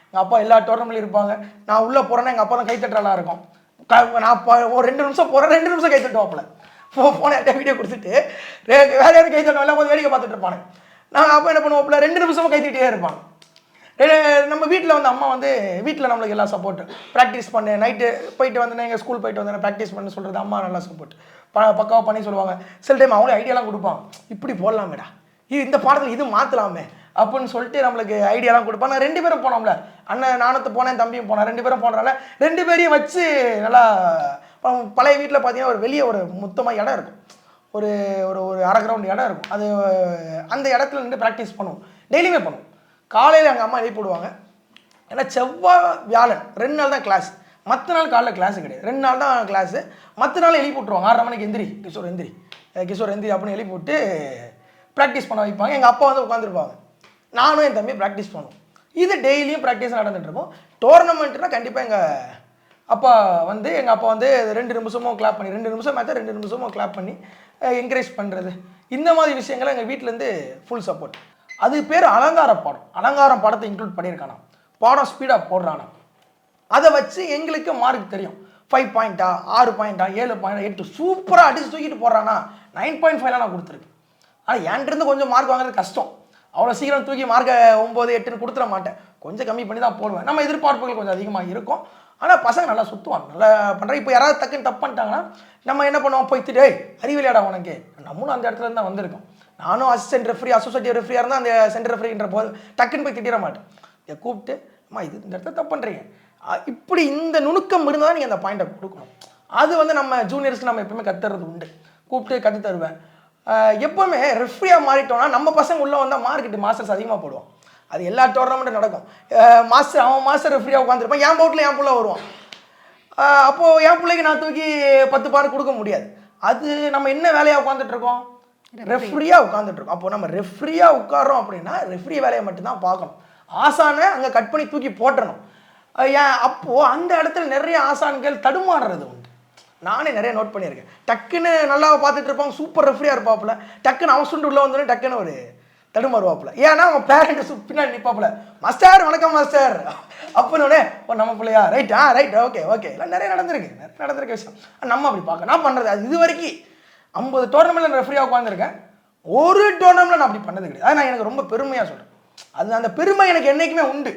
B: எங்கள் அப்பா எல்லா டோர்னமெண்ட்லையும் இருப்பாங்க, நான் உள்ளே போகிறேன்னா எங்கள் அப்பா தான் கைத்தட்டலாம் இருக்கும். நான் ஒரு 2 நிமிஷம் போகிறேன், 2 நிமிஷம் கைத்தட்டுவாப்பில் போன வீடியோ கொடுத்துட்டு வேறு யாரும் கைத்தட்டும் எல்லாம் கொஞ்சம் வேடிக்கை பார்த்துட்டு இருப்பாங்க. நான் அப்போ என்ன பண்ணுவோம்ல 2 நிமிஷமும் கைத்திட்டே இருப்பாங்க. நம்ம வீட்டில் வந்து அம்மா வந்து வீட்டில் நம்மளுக்கு எல்லாம் சப்போர்ட், ப்ராக்டிஸ் பண்ணு, நைட்டு போயிட்டு வந்தேன், எங்கள் ஸ்கூல் போயிட்டு வந்தேன் ப்ராக்டிஸ் பண்ணு சொல்கிறது அம்மா நல்லா சப்போர்ட் பக்காவாக பண்ணி சொல்லுவாங்க. சில டைம் அவங்களே ஐடியாலாம் கொடுப்பாங்க, இப்படி போடலாமேடா, இந்த பாடத்தில் இது மாற்றலாமே அப்படின்னு சொல்லிட்டு நம்மளுக்கு ஐடியாலாம் கொடுப்பாங்க. நான் 2 பேரும் போனோம்ல, அண்ணன் நானும் போனேன், தம்பியும் போனேன், 2 பேரும் போனனால 2 பேரையும் வச்சு நல்லா. பழைய வீட்டில் பார்த்தீங்கன்னா ஒரு வெளியே ஒரு மொத்தமாக இடம் இருக்கும், ஒரு ஒரு ஒரு அரை கிரவுண்ட் இடம் இருக்கும். அது அந்த இடத்துல நின்று ப்ராக்டிஸ் பண்ணுவோம், டெய்லியுமே பண்ணுவோம். காலையில் எங்கள் அம்மா எழுப்பி விடுவாங்க, ஏன்னா செவ்வாய் வியாழன் 2 நாள் தான் கிளாஸ், மற்ற நாள் காலைல கிளாஸு கிடையாது, 2 நாள் தான் கிளாஸு. மற்ற நாள் எழுப்பி விட்ருவாங்க, 6:30 மணிக்கு எந்திரி கிஷோர் எந்திரி அப்படின்னு எழுப்பி விட்டு ப்ராக்டிஸ் பண்ண வைப்பாங்க. எங்கள் அப்பா வந்து உட்காந்துருப்பாங்க, நானும் என் தம்பி ப்ராக்டிஸ் பண்ணுவோம். இது டெய்லியும் ப்ராக்டிஸ் நடந்துகிட்ருக்கோம். டோர்னமெண்ட்னா கண்டிப்பாக எங்கள் அப்பா வந்து 2 நிமிஷமும் கிளாப் பண்ணி 2 நிமிஷம் மேட்சை 2 நிமிஷமும் கிளாப் பண்ணி என்கரேஜ் பண்ணுறது, இந்த மாதிரி விஷயங்களை எங்கள் வீட்டிலேருந்து ஃபுல் சப்போர்ட். அது பேர் அலங்காரம் பாடத்தை இன்க்ளூட் பண்ணியிருக்கானா, பாடம் ஸ்பீடாக போடுறானா, அதை வச்சு எங்களுக்கு மார்க் தெரியும். 5 பாயிண்ட்டா 6 பாயிண்ட்டா 7 பாயிண்டா 8 சூப்பராக அடிச்சு தூக்கிட்டு போடுறானா. 9.5 நான் கொடுத்துருக்கேன். ஆனால் என்கிட்ட கொஞ்சம் மார்க் வாங்குறது கஷ்டம், அவ்வளோ சீக்கிரம் தூக்கி மார்க்கை 9, 8ன்னு கொடுத்துட மாட்டேன், கொஞ்சம் கம்மி பண்ணி தான் போடுவேன். நம்ம எதிர்பார்ப்புகள் கொஞ்சம் அதிகமாக இருக்கும். ஆனால் பசங்க நல்லா சுற்றுவாங்க, நல்லா பண்ணுறேன். இப்போ யாராவது டக்குன்னு தப்பு பண்ணிட்டாங்கன்னா நம்ம என்ன பண்ணுவோம், போய் திட்டு அறிவியலாடா உனக்கு, நம்மளும் அந்த இடத்துல தான் வந்திருக்கோம். நானும் அசிஸ்டன்ட் ரெஃப்ரி அசோசியேட்டிவ் ரெஃப்ரியாக இருந்தால் அந்த சென்டர் ரெஃப்ரின்ற போது டக்குன்னு போய் திட்டிட மாட்டேன். இதை கூப்பிட்டு அம்மா இது இந்த இடத்துல தப்பு பண்ணுறீங்க, இப்படி இந்த நுணுக்கம் இருந்தால் தான் நீங்கள் அந்த பாயிண்ட்டை கொடுக்கணும். அது வந்து நம்ம ஜூனியர்ஸ்க்கு நம்ம எப்பவுமே கற்றுறது உண்டு, கூப்பிட்டு கற்று தருவேன். எப்போவுமே ரெஃப்ரியாக மாறிட்டோம்னா நம்ம பசங்க உள்ளே வந்தால் மாஸ்டர்ஸ் அதிகமாக போடுவோம். அது எல்லா டோர்னமெண்ட்டும் நடக்கும். அவன் மாஸ்டர் ரெஃப்ரியாக உட்காந்துருப்பான், என் பவுட்டில் என் பிள்ளை வருவான். அப்போது என் பிள்ளைக்கு நான் தூக்கி 10 பார் கொடுக்க முடியாது. அது நம்ம என்ன வேலையாக உட்காந்துட்ருக்கோம், ரெஃப்ரியாக உட்காந்துட்டு இருக்கோம். அப்போ நம்ம ரெஃப்ரியாக உட்காரோம் அப்படின்னா ரெஃப்ரி வேலையை மட்டும்தான் பார்க்கணும். ஆசானை அங்கே கட் பண்ணி தூக்கி போட்டுறணும். ஏன் அப்போது அந்த இடத்துல நிறைய ஆசான்கள் தடுமாறுறது உண்டு. நானே நிறைய நோட் பண்ணியிருக்கேன். டக்குன்னு நல்லா பார்த்துட்டு இருப்பாங்க, சூப்பர் ரெஃப்ரியாக இருப்பாப்புல, டக்குன்னு அவன் உள்ளே வந்தோடனே டக்குன்னு ஒரு தடுமாறுவாப்புல. ஏன்னா அவங்க பேரண்ட்டு பின்னாடி நிற்பாப்புல, மாஸ்டர் வணக்கம் மாஸ்டர் அப்படின்னே நம்ம பிள்ளையா ரைட் ரைட் ஓகே எல்லாம் நிறைய நடந்திருக்கு விஷயம். நம்ம அப்படி பார்க்க நான் பண்ணுறது அது இது வரைக்கும் 50 டோர்னமெண்ட்டில் ரெஃப்ரியாக உட்காந்துருக்கேன். ஒரு டோர்னமெண்ட்டில் நான் அப்படி பண்ணது கிடையாது. அது நான் எனக்கு ரொம்ப பெருமையாக சொல்கிறேன். அது அந்த பெருமை எனக்கு என்றைக்குமே உண்டு.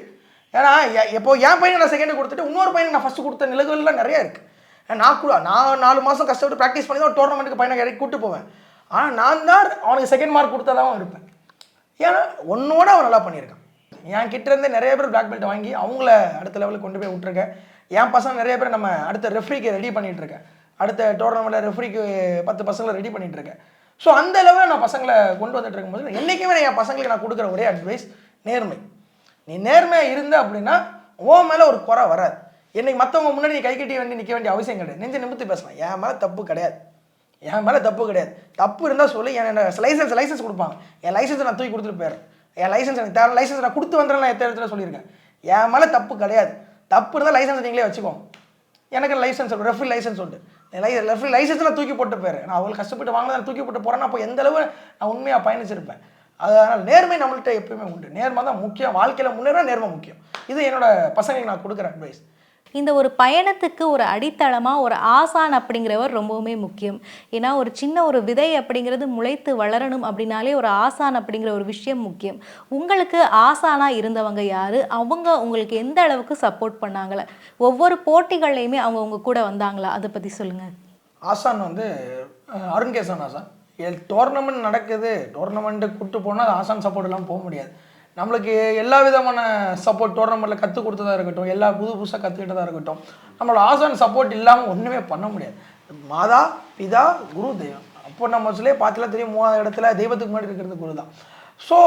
B: ஏன்னா இப்போ என் பையனுக்கு நான் செகண்ட் கொடுத்துட்டு இன்னொரு பையனுக்கு நான் ஃபஸ்ட்டு கொடுத்த நிலவுகள்லாம் நிறையா இருக்குது. நான் 4 மாதம் கஷ்டப்பட்டு ப்ராக்டிஸ் பண்ணி தான் ஒரு டோர்னமெண்ட்டுக்கு பையனை இறக்கி கூப்பிட்டு போவேன். ஆனால் நான் தான் அவனுக்கு செகண்ட் மார்க் கொடுத்ததாகவும் இருப்பேன். ஏன்னா ஒன்னோட அவன் நல்லா பண்ணியிருக்கான். என் கிட்டேருந்து நிறைய பேர் பிளாக் பெல்ட் வாங்கி அவங்கள அடுத்த லெவலுக்கு கொண்டு போய் விட்டுருக்கேன். என் பசங்க நிறைய பேர் நம்ம அடுத்த ரெஃப்ரிக்கு ரெடி பண்ணிகிட்ருக்கேன். அடுத்த டோர்னமெண்ட்டில் ரெஃப்ரிக்கு 10 பசங்களை ரெடி பண்ணிகிட்ருக்கேன். ஸோ அந்த லெவலில் நான் பசங்களை கொண்டு வந்துட்டு இருக்கும்போது என்றைக்குமே என் பசங்களுக்கு நான் கொடுக்குற ஒரே அட்வைஸ் நேர்மை. நீ நேர்மையாக இருந்த அப்படின்னா உன் மேலே ஒரு குறை வராது. என்னைக்கு மற்றவங்க முன்னாடி நீ கை கட்டி வந்து நிற்க வேண்டிய அவசியம் கிடையாது. நெஞ்சு நிமித்து பேசலாம். என் மேலே தப்பு கிடையாது. தப்பு இருந்தால் சொல்லி என் லைசன்ஸ் கொடுப்பாங்க. என் லைசன்ஸை நான் தூக்கி கொடுத்துட்டு போயிடுறேன். என் லைசன்ஸ் எனக்கு தேவை, லைசன்ஸ் நான் கொடுத்து வந்துடுறேன். நான் எத்தனை இடத்துல சொல்லியிருக்கேன். என் மேலே தப்பு கிடையாது. தப்பு இருந்தால் லைசன்ஸ் நீங்களே வச்சுக்கோங்க. எனக்கு லைசன்ஸ் ரெஃப்ரி லைசன்ஸ் உண்டு. ரெஃப்ரி லைசன்ஸ்லாம் தூக்கி போட்டு போயிடுறேன். நான் அவங்களுக்கு கஷ்டப்பட்டு வாங்கினா தூக்கி போட்டு போகிறேன்னா அப்போ எந்த அளவு நான் உண்மையாக பயணிச்சிருப்பேன். அதனால் நேர்மை நம்மள்கிட்ட எப்பயுமே உண்டு. நேர்மை தான் முக்கியம். வாழ்க்கையில் முன்னேற நேர்மை முக்கியம். இது என்னோட பசங்களுக்கு நான் கொடுக்குற அட்வைஸ்.
A: இந்த ஒரு பயணத்துக்கு ஒரு அடித்தளமாக ஒரு ஆசான் அப்படிங்கிறவர் ரொம்பவுமே முக்கியம். ஏன்னா ஒரு சின்ன ஒரு விதை அப்படிங்கிறது முளைத்து வளரணும் அப்படின்னாலே ஒரு ஆசான் அப்படிங்கிற ஒரு விஷயம் முக்கியம். உங்களுக்கு ஆசானாக இருந்தவங்க யார்? அவங்க உங்களுக்கு எந்த அளவுக்கு சப்போர்ட் பண்ணாங்களே? ஒவ்வொரு போட்டிகள்லையுமே அவங்க உங்க கூட வந்தாங்களா? அதை பற்றி சொல்லுங்கள்.
B: ஆசான் வந்து அருண்கேசன் ஆசான். டோர்னமெண்ட் நடக்குது, டோர்னமெண்ட்டு கூப்பிட்டு போனால் ஆசான் சப்போர்ட் எல்லாம் போக முடியாது. நம்மளுக்கு எல்லா விதமான சப்போர்ட் டோர்னமெண்ட்டில் கற்றுக் கொடுத்ததாக இருக்கட்டும், எல்லா புதுசாக கற்றுக்கிட்டதாக இருக்கட்டும், நம்மளோட ஆசான் சப்போர்ட் இல்லாமல் ஒன்றுமே பண்ண முடியாது. மாதா பிதா குரு தெய்வம். அப்போ நம்ம சொல்லே பார்த்துலாம் தெரியும், 3வது இடத்துல தெய்வத்துக்கு முன்னாடி இருக்கிறது குரு தான். ஸோ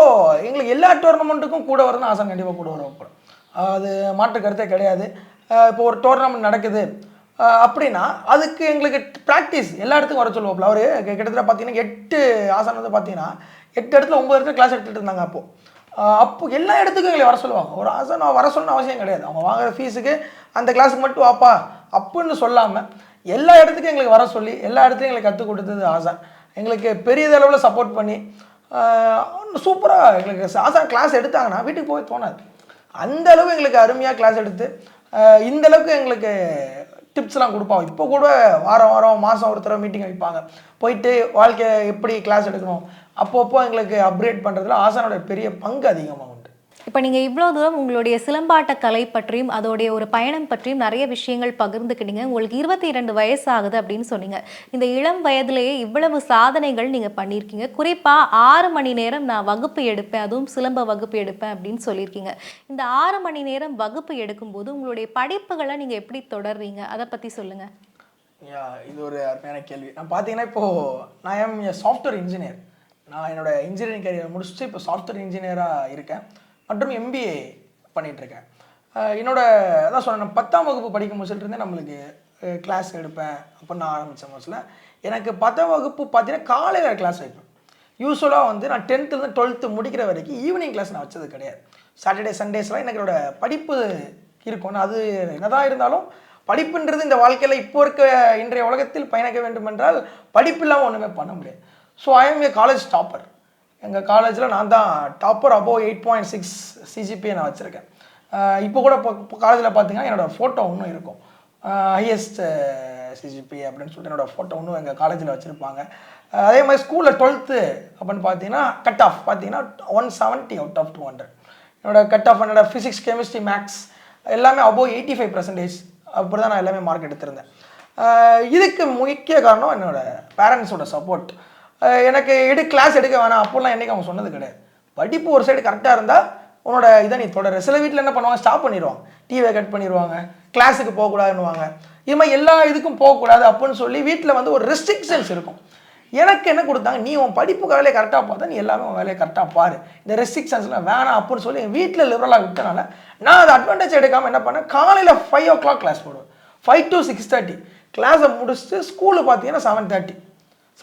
B: எங்களுக்கு எல்லா டோர்னமெண்ட்டுக்கும் கூட வரணும் ஆசான் கண்டிப்பாக கூட வரப்படும். அது மாற்று கருத்தே கிடையாது. இப்போ ஒரு டோர்னமெண்ட் நடக்குது அப்படின்னா அதுக்கு எங்களுக்கு ப்ராக்டிஸ் எல்லா இடத்துக்கும் வர சொல்லுவோம்ல. அவர் கிட்டத்தட்ட பார்த்தீங்கன்னா 8 ஆசான் வந்து பார்த்தீங்கன்னா 8 இடத்துல 9 இடத்துல கிளாஸ் எடுத்துகிட்டு இருந்தாங்க. அப்போ எல்லா இடத்துக்கும் எங்களை வர சொல்லுவாங்க. ஒரு ஆசான் நான் வர சொல்லணும் அவசியம் கிடையாது. அவங்க வாங்குற ஃபீஸுக்கு அந்த கிளாஸுக்கு மட்டும் வாப்பா அப்படின்னு சொல்லாமல் எல்லா இடத்துக்கும் எங்களுக்கு வர சொல்லி எல்லா இடத்துலையும் எங்களுக்கு கற்றுக் கொடுத்தது ஆசான். எங்களுக்கு பெரியதளவில் சப்போர்ட் பண்ணி சூப்பராக எங்களுக்கு ஆசான் கிளாஸ் எடுத்தாங்கன்னா வீட்டுக்கு போய் தோணாது. அந்த அளவு எங்களுக்கு அருமையாக கிளாஸ் எடுத்து இந்த அளவுக்கு எங்களுக்கு டிப்ஸ்லாம் கொடுப்பாங்க. இப்போ கூட வாரம் மாதம் ஒரு தடவை மீட்டிங் வைப்பாங்க. போயிட்டு வாழ்க்கையை எப்படி கிளாஸ் எடுக்கணும் அப்பப்போ எங்களுக்கு அப்கிரேட் பண்ணுறதுல ஆசானோட பெரிய பங்கு அதிகமாக உண்டு.
A: இப்போ நீங்கள் இவ்வளோ தூரம் உங்களுடைய சிலம்பாட்ட கலை பற்றியும் அதோடைய ஒரு பயணம் பற்றியும் நிறைய விஷயங்கள் பகிர்ந்துக்கிட்டீங்க. உங்களுக்கு 22 வயசு ஆகுது அப்படின்னு சொன்னீங்க. இந்த இளம் வயதிலேயே இவ்வளவு சாதனைகள் நீங்கள் பண்ணியிருக்கீங்க. குறிப்பாக 6 மணி நேரம் நான் வகுப்பு எடுப்பேன், அதுவும் சிலம்ப வகுப்பு எடுப்பேன் அப்படின்னு சொல்லியிருக்கீங்க. இந்த 6 மணி நேரம் வகுப்பு எடுக்கும்போது உங்களுடைய படிப்புகளை நீங்கள் எப்படி தொடர்றீங்க? அதை பற்றி சொல்லுங்கள்.
B: இது ஒரு அருமையான கேள்வி. நான் பார்த்தீங்கன்னா இப்போது நான் எம் சாஃப்ட்வேர் இன்ஜினியர். நான் என்னோட இன்ஜினியரிங் கரியர் முடிச்சுட்டு இப்போ சாஃப்ட்வேர் இன்ஜினியராக இருக்கேன் மற்றும் MBA பண்ணிகிட்ருக்கேன். என்னோட அதான் சொன்னேன், 10ஆம் வகுப்பு படிக்கும் போதுலேருந்தே நம்மளுக்கு கிளாஸ் எடுப்பேன் அப்படின்னு நான் ஆரம்பித்த மோஸ்ட்டில். எனக்கு 10ஆம் வகுப்பு பார்த்தீங்கன்னா காலையில் கிளாஸ் வைப்பேன். யூஸ்வலாக வந்து நான் 10th 12th முடிக்கிற வரைக்கும் ஈவினிங் கிளாஸ் நான் வச்சது கிடையாது. சாட்டர்டே சண்டேஸ்லாம் எனக்கோட படிப்பு இருக்கும். அது என்னதான் இருந்தாலும் படிப்புன்றது இந்த வாழ்க்கையில் இப்போ இருக்க இன்றைய உலகத்தில் பயணிக்க வேண்டும் என்றால் படிப்பு இல்லாமல் ஒன்றுமே பண்ண முடியாது. So I M A college topper. எங்கள் காலேஜில் நான் தான் டாப்பர். அபோவ் 8.6 CGPA நான் வச்சுருக்கேன். இப்போ கூட இப்போ காலேஜில் பார்த்தீங்கன்னா என்னோடய ஃபோட்டோ இன்னும் இருக்கும். ஹையஸ்ட் CGPA அப்படின்னு சொல்லிட்டு என்னோடய ஃபோட்டோ இன்னும் எங்கள் காலேஜில் வச்சுருப்பாங்க. அதே மாதிரி ஸ்கூலில் 12th அப்படின்னு பார்த்தீங்கன்னா கட் ஆஃப் பார்த்தீங்கன்னா 170 out of 200. என்னோடய கட் ஆஃப் என்னோட ஃபிசிக்ஸ் கெமிஸ்ட்ரி மேக்ஸ் எல்லாமே அபோவ் 85% அப்படி தான் நான் எல்லாமே மார்க் எடுத்திருந்தேன். இதுக்கு முக்கிய காரணம் என்னோடய பேரண்ட்ஸோட சப்போர்ட். எனக்கு கிளாஸ் எடுக்க வேணாம் அப்போல்லாம் என்றைக்கு அவங்க சொன்னது கிடையாது. படிப்பு ஒரு சைடு கரெக்டாக இருந்தால் உன்னோட இதை நீ தொடர. சில வீட்டில் என்ன பண்ணுவாங்க, ஸ்டாப் பண்ணிடுவாங்க, டிவியை கட் பண்ணிடுவாங்க, கிளாஸுக்கு போகக்கூடாதுன்னுவாங்க. இது மாதிரி எல்லா இதுக்கும் போகக்கூடாது அப்படின்னு சொல்லி வீட்டில் வந்து ஒரு ரெஸ்ட்ரிக்ஷன்ஸ் இருக்கும். எனக்கு என்ன கொடுத்தாங்க, நீ உன் படிப்பு வேலையை கரெக்டாக பார்த்தா நீ எல்லாமே உன் வேலையை கரெக்டாக பாரு, இந்த ரெஸ்ட்ரிக்ஷன்ஸ்லாம் வேணாம் அப்படின்னு சொல்லி எங்கள் வீட்டில் லிபரலாக விட்டனால நான் அதை அட்வான்டேஜ் எடுக்காமல் என்ன பண்ணேன், காலையில் 5 o'clock கிளாஸ் போடுவேன். 5 to 6:30 கிளாஸை முடிச்சுட்டு ஸ்கூலு பார்த்தீங்கன்னா 7:30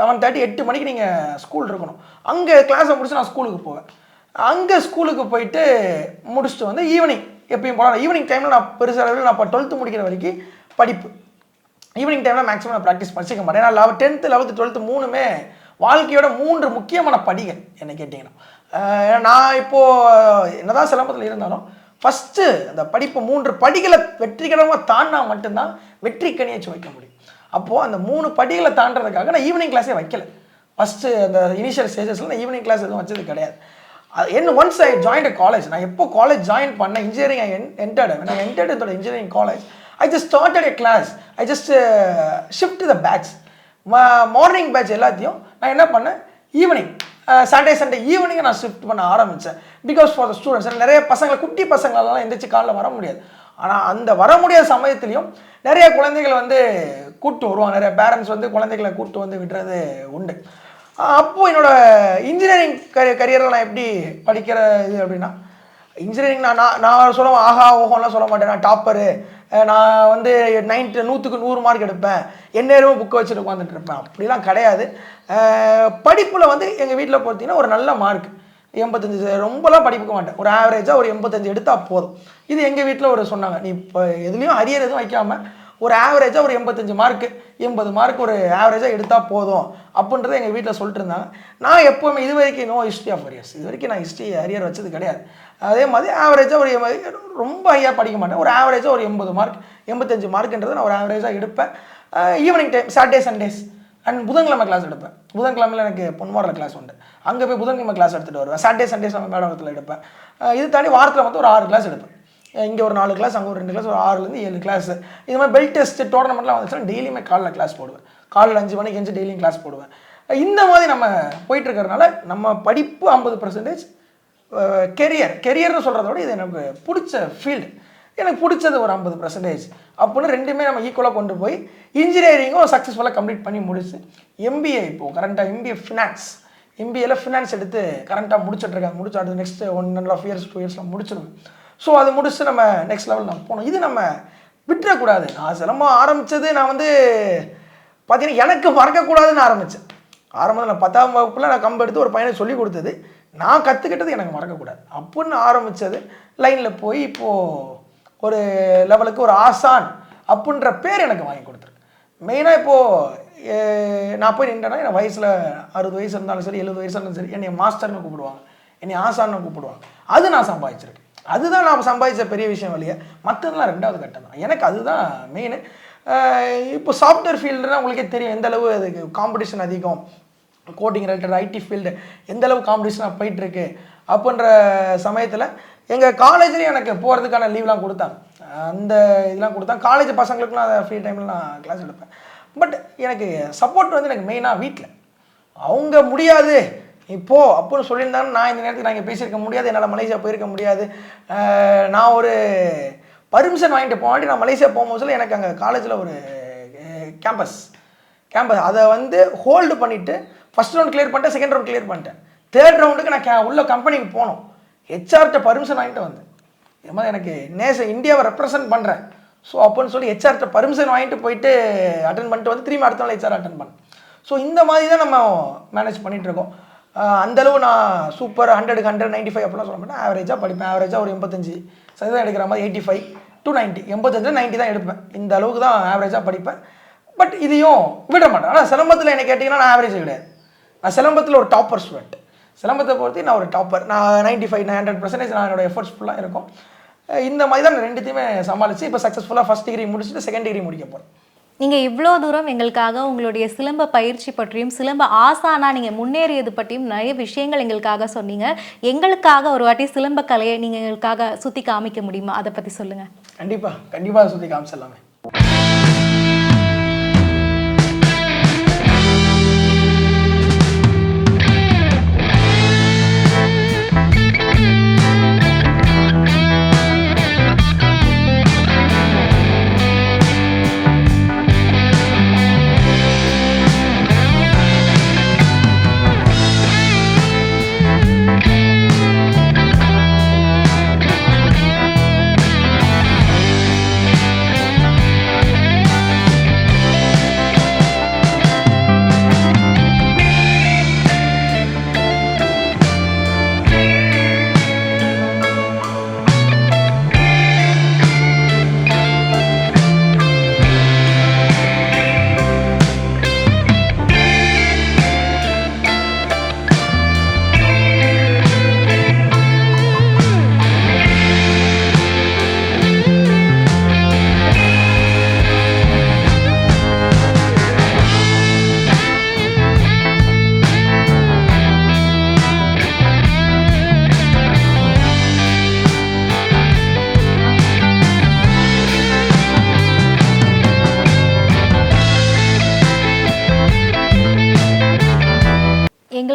B: 7:30 8 மணிக்கு நீங்கள் ஸ்கூல் இருக்கணும். அங்கே கிளாஸை முடிச்சு நான் ஸ்கூலுக்கு போவேன். அங்கே ஸ்கூலுக்கு போயிட்டு முடிச்சுட்டு வந்து ஈவினிங் எப்பயும் போகலாம். ஈவினிங் டைமில் நான் பெருசாக நான் இப்போ 12th முடிக்கிற வரைக்கும் படிப்பு. ஈவினிங் டைமில் மேக்ஸிமம் நான் ப்ராக்டிஸ் படிச்சிக்க மாட்டேன். ஏன்னா 10th 11th 12th மூணுமே வாழ்க்கையோட 3 முக்கியமான படிகள் என்ன கேட்டிங்கன்னா. நான் இப்போது என்னதான் சிலம்பத்தில் இருந்தாலும் ஃபஸ்ட்டு அந்த படிப்பு 3 படிகளை வெற்றிகரமாக தாண்டினா மட்டும்தான் வெற்றி கனியை வைக்க முடியும். அப்போது அந்த 3 படிகளை தாண்டறதுக்காக நான் ஈவினிங் கிளாஸே வைக்கல. ஃபஸ்ட்டு அந்த இனிஷியல் ஸ்டேஜஸில் நான் ஈவினிங் கிளாஸ் எதுவும் வச்சது கிடையாது. ஒன்ஸ் ஐ ஜாயின் காலேஜ், நான் எப்போ காலேஜ் ஜாயின் பண்ணேன், இன்ஜினியரிங் ஐ என்டர்ட் என்னோட engineering college. I just started a class. I just shift the batch. Morning batch எல்லாத்தையும் நான் என்ன பண்ணேன், ஈவினிங் சண்டே ஈவினிங்கை நான் ஷிஃப்ட் பண்ண ஆரம்பித்தேன். பிகாஸ் ஃபார் த ஸ்டூடெண்ட்ஸ் நிறைய பசங்களை குட்டி பசங்களெல்லாம் எந்திரிச்சு காலைல வர முடியாது. ஆனால் அந்த வர முடியாத சமயத்துலேயும் நிறைய குழந்தைகள் வந்து கூப்பிட்டு வருவாங்க. நிறைய பேரண்ட்ஸ் வந்து குழந்தைகளை கூப்பிட்டு வந்து விடுறது உண்டு. அப்போது என்னோடய இன்ஜினியரிங் கரியரில் நான் எப்படி படிக்கிற இது அப்படின்னா, இன்ஜினியரிங் நான் சொல்லுவேன் ஆஹா ஓஹோலாம் சொல்ல மாட்டேன். நான் டாப்பரு, நான் வந்து 100க்கு 100 மார்க் எடுப்பேன், எந்நேரமும் புக்கை வச்சுட்டு உட்காந்துட்டு இருப்பேன். அப்படிலாம் கிடையாது. படிப்பில் வந்து எங்கள் வீட்டில் பார்த்தீங்கன்னா ஒரு நல்ல மார்க் 85, ரொம்பலாம் படிக்க மாட்டேன், ஒரு ஆவரேஜாக ஒரு 85 எடுத்தால் போதும். இது எங்கள் வீட்டில் ஒரு சொன்னாங்க, நீ இப்போ எதுலேயும் அரியர் எதுவும் வைக்காமல் ஒரு ஆவரேஜாக ஒரு 85 மார்க்கு 80 மார்க் ஒரு ஆவரேஜாக எடுத்தால் போதும் அப்படின்றத எங்கள் வீட்டில் சொல்லிட்டு இருந்தாங்க. நான் எப்போவுமே இது வரைக்கும் நோ ஹிஸ்ட்ரி ஆஃப் அரியர்ஸ், இது வரைக்கும் நான் அரியர் வச்சது கிடையாது. அதே மாதிரி ஆவரேஜாக ஒரு ரொம்ப ஹையாக படிக்க மாட்டேன், ஒரு ஆவரேஜாக ஒரு 80 மார்க் 85 மார்க்குன்றது நான் ஒரு ஆவரேஜாக எடுப்பேன். Evening time Saturday Sundays and புதன்கிழமை கிளாஸ் எடுப்பேன். புதன்கிழமையில் எனக்கு பொன்மாரில் கிளாஸ் உண்டு, அங்கே போய் புதன்கிழமை கிளாஸ் எடுத்துகிட்டு வருவேன். சாட்டர்டே சண்டேஸ் நம்ம மேடத்தில் எடுப்பேன். இது தாண்டி வாரத்தில் வந்து ஒரு 6 கிளாஸ் எடுப்பேன். இங்கே ஒரு 4 கிளாஸ், அங்கே ஒரு 2 கிளாஸ், ஒரு 6லேருந்து 7 கிளாஸ். இது மாதிரி பெல்ட் டெஸ்ட் டோர்னமெண்ட்லாம் வந்துச்சுன்னா டெய்லியுமே காலைல கிளாஸ் போடுவேன். காலையில் 5 மணிக்கு எஞ்சி டெய்லியும் கிளாஸ் போடுவேன். இந்த மாதிரி நம்ம போயிட்டுருக்கறனால நம்ம படிப்பு 50%, கெரியர்னு சொல்கிறத விட இது எனக்கு பிடிச்ச ஃபீல்டு, எனக்கு பிடிச்சது ஒரு 50% அப்படின்னு ரெண்டுமே நம்ம ஈக்குவலாக கொண்டு போய் இன்ஜினியரிங்கும் சக்ஸஸ்ஃபுல்லாக கம்ப்ளீட் பண்ணி முடிச்சு எம்பிஏ இப்போது கரண்ட்டாக எம்பிஏல ஃபினான்ஸ் எடுத்து கரண்ட்டாக முடிச்சிட்ருக்காங்க. முடிச்சு அடுத்து நெக்ஸ்ட் 1.5 இயர்ஸ் 2 இயர்ஸில் முடிச்சிடுவேன். ஸோ அது முடிச்சு நம்ம நெக்ஸ்ட் லெவல் நம்ம போகணும். இது நம்ம விட்டுறக்கூடாது. நான் சிலம்பம் ஆரம்பித்தது நான் வந்து பார்த்தீங்கன்னா எனக்கு மறக்கக்கூடாதுன்னு ஆரம்பித்தேன். நான் 10ஆம் வகுப்பில் நான் கம்பு எடுத்து ஒரு பையனை சொல்லி கொடுத்தது, நான் கற்றுக்கிட்டது எனக்கு மறக்கக்கூடாது அப்படின்னு ஆரம்பித்தது. லைனில் போய் இப்போது ஒரு லெவலுக்கு ஒரு ஆசான் அப்படின்ற பேர் எனக்கு வாங்கி கொடுத்துருக்கு. மெயினாக இப்போது நான் போய் நின்றேன்னா என் வயசில் 60 வயசு இருந்தாலும் சரி 70 வயசு இருந்தாலும் சரி என்னை மாஸ்டர்னு கூப்பிடுவாங்க, என்னை ஆசான்னு கூப்பிடுவாங்க. அது நான் சம்பாதிச்சிருக்கேன். அதுதான் நான் சம்பாதிச்ச பெரிய விஷயம் வழியே. மற்றதெல்லாம் 2வது கட்டம் தான். எனக்கு அதுதான் மெயின். இப்போ சாஃப்ட்வேர் ஃபீல்டுனா உங்களுக்கே தெரியும் எந்தளவு அதுக்கு காம்படிஷன் அதிகம். கோடிங் ரிலேட்டட் ஐடி ஃபீல்டு எந்தளவு காம்படிஷனாக போயிட்டுருக்கு. அப்படின்ற சமயத்தில் எங்கள் காலேஜ்லேயும் எனக்கு போகிறதுக்கான லீவ்லாம் கொடுத்தாங்க, அந்த இதெல்லாம் கொடுத்தாங்க. காலேஜ் பசங்களுக்குலாம் அதை ஃப்ரீ டைமில் நான் கிளாஸ் எடுப்பேன். பட் எனக்கு சப்போர்ட் வந்து எனக்கு மெயினாக வீட்டில் அவங்க முடியாது இப்போது அப்படின்னு சொல்லியிருந்தாலும் நான் இந்த நேரத்துக்கு நான் இங்கே பேசியிருக்க முடியாது, என்னால் மலேசியா போயிருக்க முடியாது. நான் ஒரு பர்மிஷன் வாங்கிட்டு போகாட்டி நான் மலேசியா போகும்போது எனக்கு அங்கே காலேஜில் ஒரு கேம்பஸ் அதை வந்து ஹோல்டு பண்ணிவிட்டு ஃபஸ்ட் ரவுண்ட் கிளியர் பண்ணிட்டேன், செகண்ட் ரவுண்ட் கிளியர் பண்ணிட்டேன். 3rd ரவுண்டுக்கு நான் உள்ள கம்பெனிக்கு போனோம், ஹெச்ஆர்கிட்ட பர்மிஷன் வாங்கிட்டு வந்தேன். இது மாதிரி எனக்கு இந்தியாவை ரெப்ரசன்ட் பண்ணுறேன் ஸோ அப்படின்னு சொல்லி ஹெச்ஆர்கிட்ட பர்மிஷன் வாங்கிட்டு போயிட்டு அட்டன் பண்ணிட்டு வந்து திரும்பி அடுத்த நாள் ஹெச்ஆர் அட்டன் பண்ணேன். ஸோ இந்த மாதிரி தான் நம்ம மேனேஜ் பண்ணிகிட்ருக்கோம். அந்தளவு நான் சூப்பர் 100க்கு 100 95 அப்படிலாம் சொல்ல மாட்டேன். ஆவரேஜாக படிப்பேன். ஆவரேஜாக ஒரு 85% எடுக்கிற மாதிரி 85 to 90 85 90 தான் எடுப்பேன். இந்த அளவுக்கு தான் ஆவரேஜாக படிப்பேன். பட் இதையும் விட மாட்டேன். ஆனால் சிலம்பத்தில் என்ன கேட்டிங்கன்னா நான் ஆவரேஜ் கிடையாது. நான் சிலம்பத்தில் ஒரு டாப்பர் ஸ்டூடெண்ட். சிலம்பத்தை பொறுத்து நான் ஒரு டாப்பர். நான் 95 100% நான் என்னோடய எஃபர்ட்ஸ் ஃபுல்லாக இருக்கும். இந்த மாதிரி தான் நான் 2த்தையுமே சமாளித்து இப்போ சக்ஸஸ்ஃபுல்லாக ஃபஸ்ட் டிகிரி முடிச்சுட்டு செகண்ட் டிகிரி முடிக்க போகிறேன்.
A: நீங்கள் இவ்வளோ தூரம் எங்களுக்காக உங்களுடைய சிலம்ப பயிற்சி பற்றியும் சிலம்ப ஆசானா நீங்கள் முன்னேறியது பற்றியும் நிறைய விஷயங்கள் எங்களுக்காக சொன்னீங்க. எங்களுக்காக ஒரு வாட்டி சிலம்ப கலையை நீங்கள் எங்களுக்காக சுற்றி காமிக்க முடியுமா? அதை பற்றி சொல்லுங்கள்.
B: கண்டிப்பாக சுற்றி காமிச்சிடலாமே.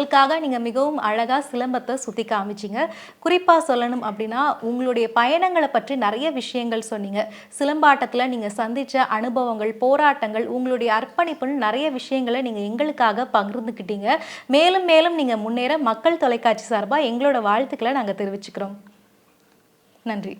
A: எங்களுக்காக நீங்கள் மிகவும் அழகாக சிலம்பத்தை சுற்றி காமிச்சிங்க. குறிப்பாக சொல்லணும் அப்படின்னா உங்களுடைய பயணங்களை பற்றி நிறைய விஷயங்கள் சொன்னீங்க. சிலம்பாட்டத்தில் நீங்கள் சந்தித்த அனுபவங்கள், போராட்டங்கள், உங்களுடைய அர்ப்பணிப்புன்னு நிறைய விஷயங்களை நீங்கள் எங்களுக்காக பகிர்ந்துக்கிட்டீங்க. மேலும் மேலும் நீங்கள் முன்னேற மக்கள் தொலைக்காட்சி சார்பாக எங்களோட வாழ்த்துக்களை நாங்கள் தெரிவிச்சுக்கிறோம். நன்றி.